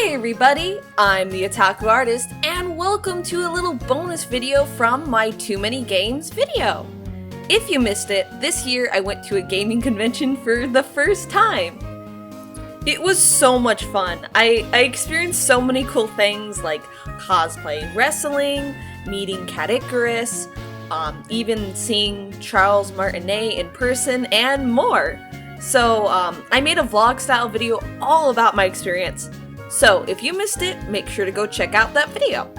Hey everybody, I'm the Otaku Artist, and welcome to a little bonus video from my Too Many Games video. If you missed it, this year I went to a gaming convention for the first time. It was so much fun. I experienced so many cool things like cosplay wrestling, meeting Cat Icarus, even seeing Charles Martinet in person, and more. So I made a vlog style video all about my experience. So if you missed it, make sure to go check out that video.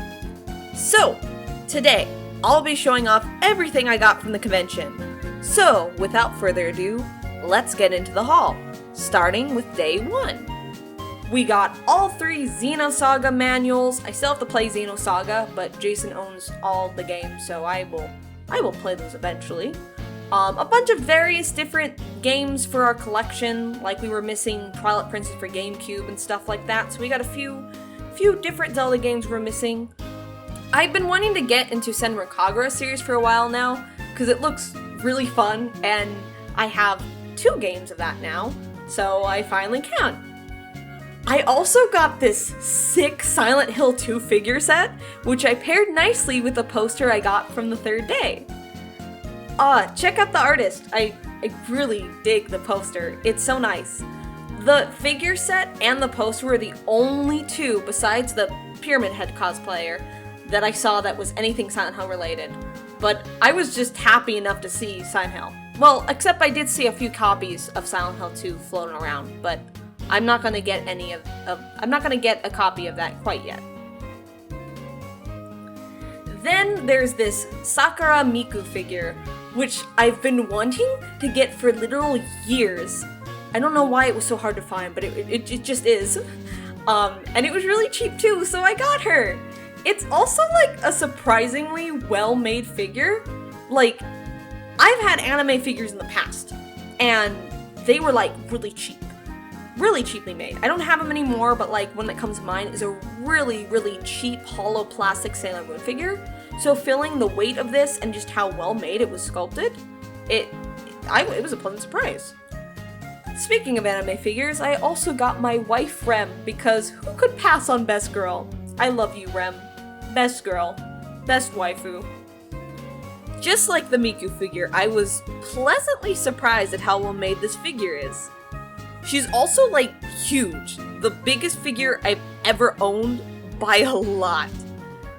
So today, I'll be showing off everything I got from the convention. So without further ado, let's get into the haul, starting with day 1. We got all 3 Xenosaga manuals. I still have to play Xenosaga, but Jason owns all the games, so I will play those eventually. A bunch of various different games for our collection, like we were missing Twilight Princess for GameCube and stuff like that, so we got a few different Zelda games we're missing. I've been wanting to get into Senran Kagura series for a while now, because it looks really fun, and I have 2 games of that now, so I finally can. I also got this sick Silent Hill 2 figure set, which I paired nicely with the poster I got from the 3rd day. Check out the artist. I really dig the poster. It's so nice. The figure set and the poster were the only 2, besides the Pyramid Head cosplayer, that I saw that was anything Silent Hill related. But I was just happy enough to see Silent Hill. Well, except I did see a few copies of Silent Hill 2 floating around, but I'm not gonna get I'm not gonna get a copy of that quite yet. Then there's this Sakura Miku figure, which I've been wanting to get for literal years. I don't know why it was so hard to find, but it just is. And it was really cheap too, so I got her. It's also like a surprisingly well-made figure. Like, I've had anime figures in the past, and they were like really cheap. Really cheaply made. I don't have them anymore, but like one that comes to mind is a really cheap hollow plastic Sailor Moon figure. So feeling the weight of this and just how well made it was sculpted, it was a pleasant surprise. Speaking of anime figures, I also got my wife Rem, because who could pass on Best Girl? I love you, Rem. Best girl. Best waifu. Just like the Miku figure, I was pleasantly surprised at how well made this figure is. She's also like huge, the biggest figure I've ever owned by a lot.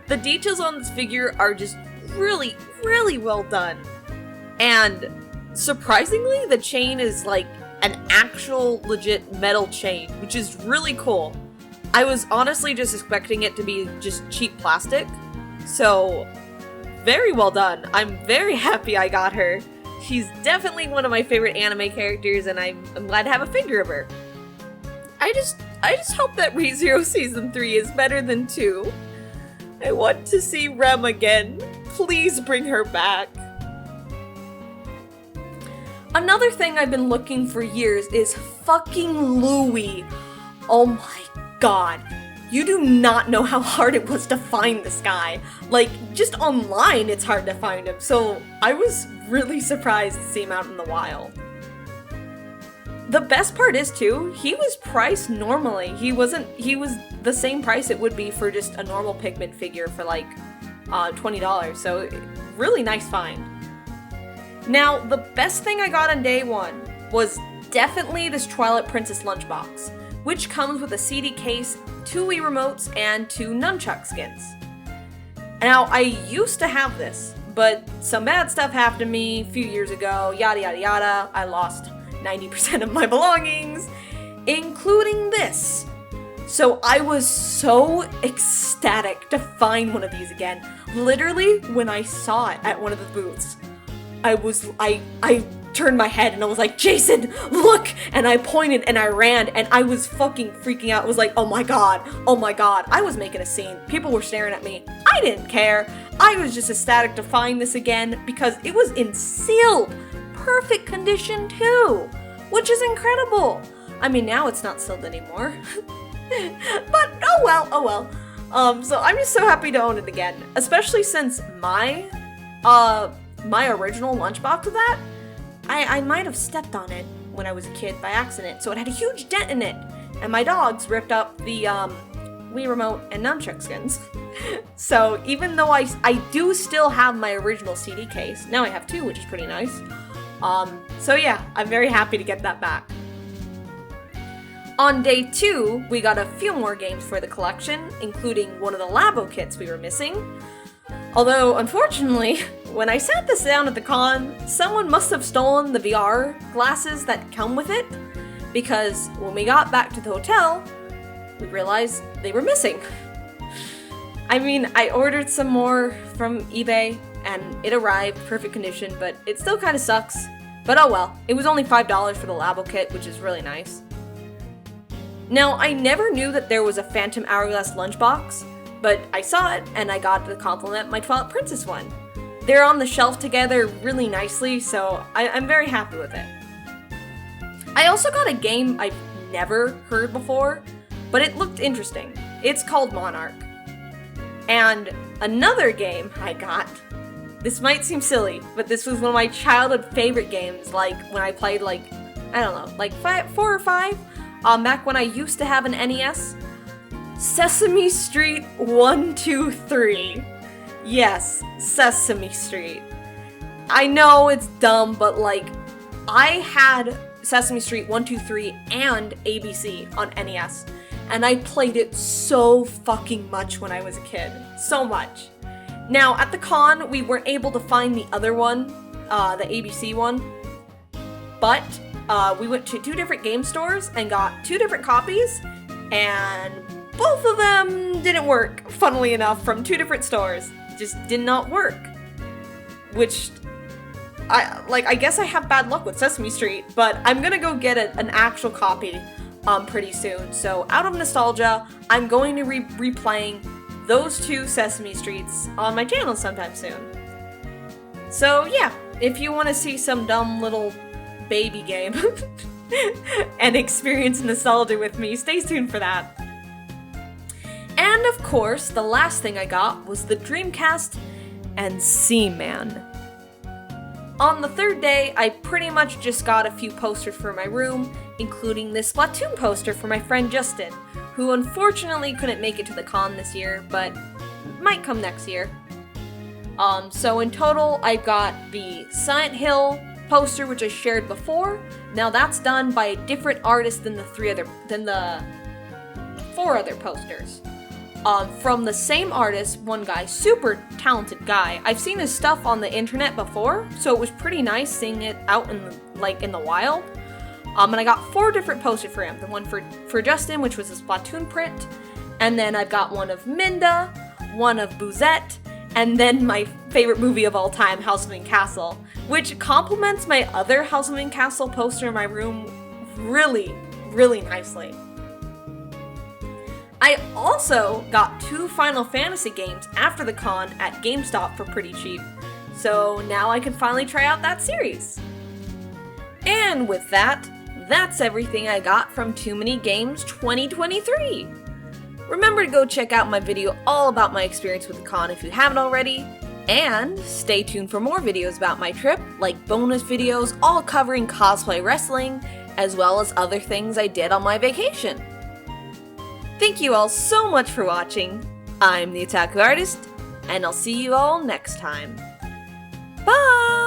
The details on this figure are just really well done. And surprisingly, the chain is like an actual legit metal chain, which is really cool. I was honestly just expecting it to be just cheap plastic, so very well done. I'm very happy I got her. She's definitely one of my favorite anime characters, and I'm glad to have a figure of her. I just hope that ReZero Season 3 is better than 2. I want to see Rem again. Please bring her back. Another thing I've been looking for years is fucking Louie. Oh my god. You do not know how hard it was to find this guy. Like, just online it's hard to find him, so I was really surprised to see him out in the wild. The best part is too, he was priced normally. He was the same price it would be for just a normal Pikmin figure for like $20, so really nice find. Now, the best thing I got on day 1 was definitely this Twilight Princess lunchbox, which comes with a CD case, 2 Wii remotes, and 2 nunchuck skins. Now, I used to have this, but some bad stuff happened to me a few years ago, yada yada yada. I lost 90% of my belongings, including this. So I was so ecstatic to find one of these again. Literally, when I saw it at one of the booths, I turned my head and I was like, Jason, look! And I pointed and I ran and I was fucking freaking out. I was like, oh my god. I was making a scene. People were staring at me. I didn't care. I was just ecstatic to find this again because it was in sealed, perfect condition too, which is incredible. I mean, now it's not sealed anymore. But oh well. So I'm just so happy to own it again, especially since my original lunchbox of that, I might have stepped on it when I was a kid by accident, so it had a huge dent in it, and my dogs ripped up the Wii Remote, and nunchuck skins. So even though I do still have my original CD case, now I have two, which is pretty nice. So yeah, I'm very happy to get that back. On day 2, we got a few more games for the collection, including one of the Labo kits we were missing. Although, unfortunately, when I sat this down at the con, someone must have stolen the VR glasses that come with it, because when we got back to the hotel, we realized they were missing. I mean, I ordered some more from eBay, and it arrived perfect condition, but it still kind of sucks. But oh well, it was only $5 for the Labo kit, which is really nice. Now, I never knew that there was a Phantom Hourglass lunchbox, but I saw it, and I got to compliment my Twilight Princess one. They're on the shelf together really nicely, so I'm very happy with it. I also got a game I've never heard before, but it looked interesting. It's called Monarch. And another game I got, this might seem silly, but this was one of my childhood favorite games, like when I played I don't know, like 4 or 5, back when I used to have an NES. Sesame Street 1, 2, 3. Yes, Sesame Street. I know it's dumb, but I had Sesame Street 1, 2, 3 and ABC on NES, and I played it so fucking much when I was a kid. So much. Now, at the con, we weren't able to find the other one, the ABC one, but we went to 2 different game stores and got 2 different copies, and both of them didn't work, funnily enough, from 2 different stores. Just did not work. Which, I guess I have bad luck with Sesame Street, but I'm gonna go get an actual copy pretty soon. So out of nostalgia, I'm going to be replaying those 2 Sesame Streets on my channel sometime soon. So yeah, if you want to see some dumb little baby game and experience nostalgia with me, stay tuned for that. And of course, the last thing I got was the Dreamcast and Seaman. On the 3rd day, I pretty much just got a few posters for my room, including this Splatoon poster for my friend Justin, who unfortunately couldn't make it to the con this year, but might come next year. So in total, I got the Silent Hill poster, which I shared before. Now that's done by a different artist than the 4 other posters. From the same artist, one guy, super talented guy. I've seen his stuff on the internet before, so it was pretty nice seeing it out in the wild. And I got 4 different posters for him. The one for Justin, which was a Splatoon print, and then I've got one of Minda, one of Bouzette, and then my favorite movie of all time, House Moving Castle, which complements my other House Moving Castle poster in my room really, really nicely. I also got 2 Final Fantasy games after the con at GameStop for pretty cheap, so now I can finally try out that series. And with that, that's everything I got from TooManyGames2023. Remember to go check out my video all about my experience with the con if you haven't already, and stay tuned for more videos about my trip, like bonus videos all covering cosplay wrestling, as well as other things I did on my vacation. Thank you all so much for watching. I'm the Otaku Artist, and I'll see you all next time. Bye!